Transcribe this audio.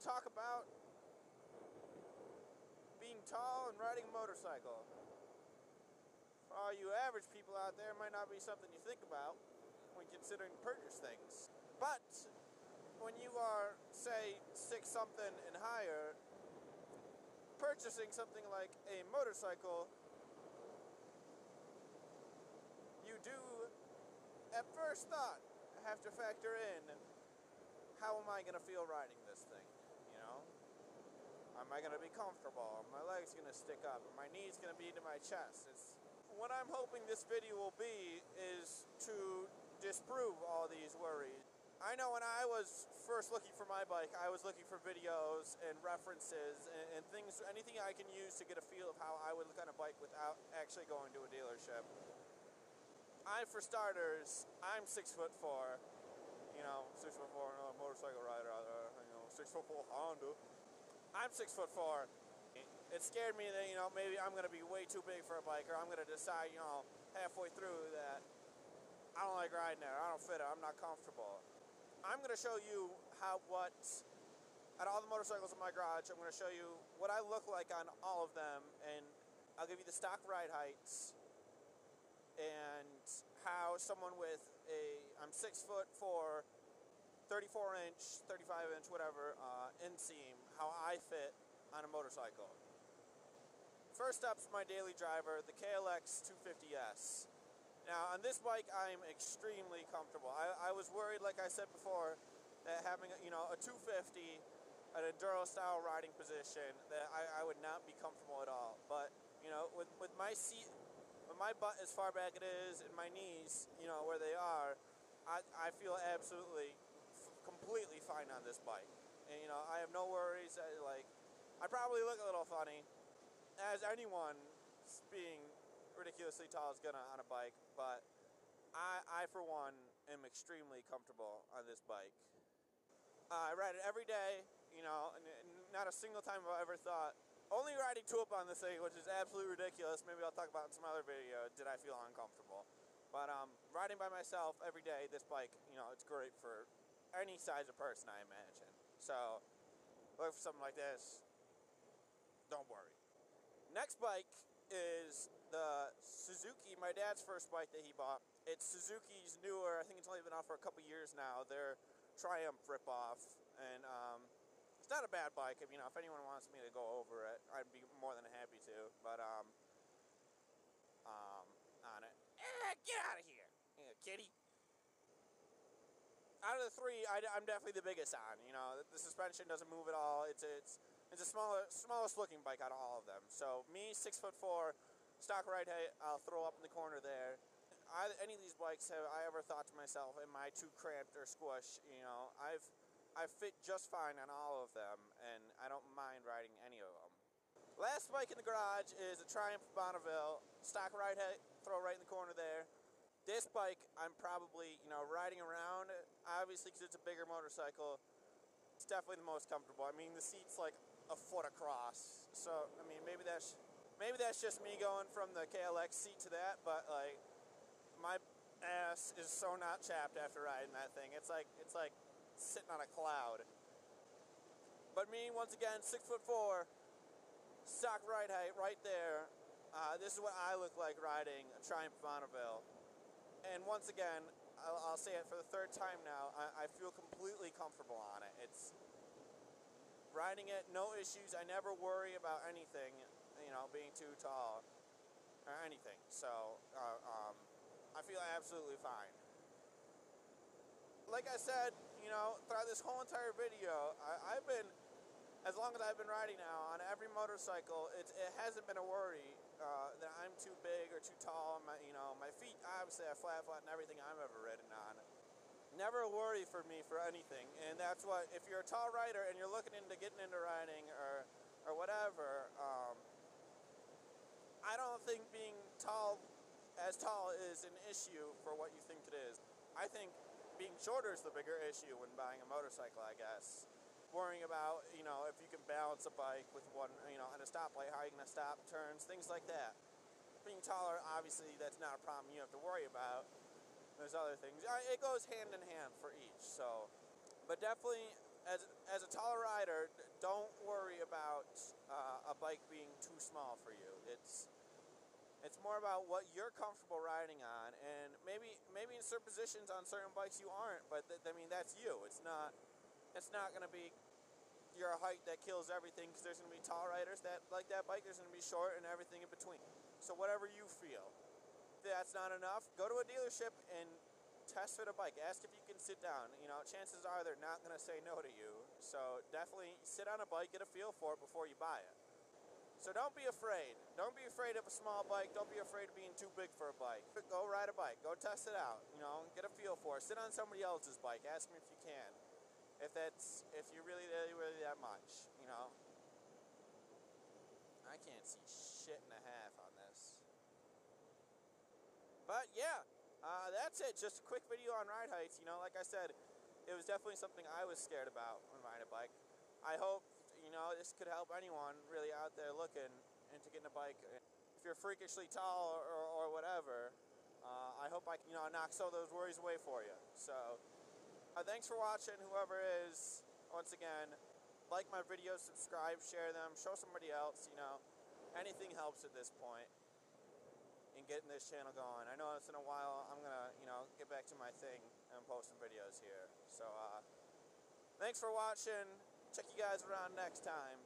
talk about being tall and riding a motorcycle. For all you average people out there, it might not be something you think about when considering purchase things. But when you are, say, 6 something and higher, purchasing something like a motorcycle, you do, at first thought, have to factor in, how am I going to feel riding this thing, you know? Am I going to be comfortable? Are my legs going to stick up? Are my knees going to be to my chest? What I'm hoping this video will be is to disprove all these worries. I know when I was first looking for my bike, I was looking for videos and references and things, anything I can use to get a feel of how I would look on a bike without actually going to a dealership. For starters, I'm 6'4", you know, 6'4", another motorcycle rider out there, you know, 6'4" Honda. I'm 6'4". It scared me that, you know, maybe I'm going to be way too big for a bike, or I'm going to decide, you know, halfway through that I don't like riding there, I don't fit it, I'm not comfortable. I'm going to show you out of all the motorcycles in my garage, I'm going to show you what I look like on all of them, and I'll give you the stock ride heights, and how someone with I'm 6'4", 34-inch, 35-inch, whatever, inseam, how I fit on a motorcycle. First up's my daily driver, the KLX 250S. Now, on this bike, I'm extremely comfortable. I was worried, like I said before, that having, you know, a 250, an enduro-style riding position, that I would not be comfortable at all. But, you know, with my seat, with my butt as far back it is, and my knees, you know, where they are, I feel absolutely, completely fine on this bike. And, you know, I have no worries. I probably look a little funny, as anyone being ridiculously tall is gonna on a bike, but I for one am extremely comfortable on this bike. I ride it every day, you know, and not a single time have I ever thought, only riding 2 up on this thing, which is absolutely ridiculous, maybe I'll talk about in some other video, did I feel uncomfortable. But riding by myself every day, this bike, you know, it's great for any size of person, I imagine. So, look for something like this, don't worry. Next bike is the Suzuki, my dad's first bike that he bought. It's Suzuki's newer, I think it's only been out for a couple years now, their Triumph ripoff, and it's not a bad bike. You know, if anyone wants me to go over it, I'd be more than happy to, but on it. Get out of here, kitty. Out of the 3, I'm definitely the biggest on, you know, the suspension doesn't move at all, it's a smallest looking bike out of all of them. So me, 6'4", stock ride height, I'll throw up in the corner there. Any of these bikes have I ever thought to myself, am I too cramped or squish? You know, I've fit just fine on all of them, and I don't mind riding any of them. Last bike in the garage is a Triumph Bonneville, stock ride height, throw right in the corner there. This bike, I'm probably, you know, riding around, obviously because it's a bigger motorcycle, it's definitely the most comfortable. I mean, the seat's like a foot across, so I mean maybe that's just me going from the KLX seat to that, but like my ass is so not chapped after riding that thing. It's like sitting on a cloud. But me, once again, 6'4", stock ride height right there. This is what I look like riding a Triumph Bonneville. And once again, I'll say it for the 3rd time now, I feel completely comfortable on it. It's riding it, no issues. I never worry about anything, you know, being too tall or anything. So I feel absolutely fine. Like I said, you know, throughout this whole entire video, I've been, as long as I've been riding now, on every motorcycle, it hasn't been a worry that I'm too big or too tall. My feet obviously are flat and everything I've ever ridden on. Never a worry for me for anything, and that's what, if you're a tall rider and you're looking into getting into riding or whatever, I don't think being as tall is an issue for what you think it is. I think being shorter is the bigger issue when buying a motorcycle, I guess. Worrying about, you know, if you can balance a bike with one, you know, at a stoplight, how are you going to stop, turns, things like that. Being taller, obviously, that's not a problem you have to worry about. There's other things. It goes hand in hand for each, so. But definitely, as a tall rider, don't worry about a bike being too small for you. It's more about what you're comfortable riding on, and maybe in certain positions on certain bikes you aren't, but I mean, that's you. It's not going to be your height that kills everything, because there's going to be tall riders that like that bike. There's going to be short and everything in between. So whatever you feel. If that's not enough, go to a dealership and test fit a bike. Ask if you can sit down. You know, chances are they're not going to say no to you. So definitely sit on a bike, get a feel for it before you buy it. So don't be afraid. Don't be afraid of a small bike. Don't be afraid of being too big for a bike. Go ride a bike. Go test it out. You know, get a feel for it. Sit on somebody else's bike. Ask them if you can. If you really that much, you know. I can't see shit and a half on this. But yeah, that's it. Just a quick video on ride heights. You know, like I said, it was definitely something I was scared about when riding a bike. I hope, you know, this could help anyone really out there looking into getting a bike. If you're freakishly tall or whatever, I hope I can, you know, knock some of those worries away for you. So, thanks for watching, whoever is. Once again, like my videos, subscribe, share them, show somebody else, you know. Anything helps at this point in getting this channel going. I know it's in a while. I'm gonna, you know, get back to my thing and post some videos here. So, thanks for watching. Check you guys around next time.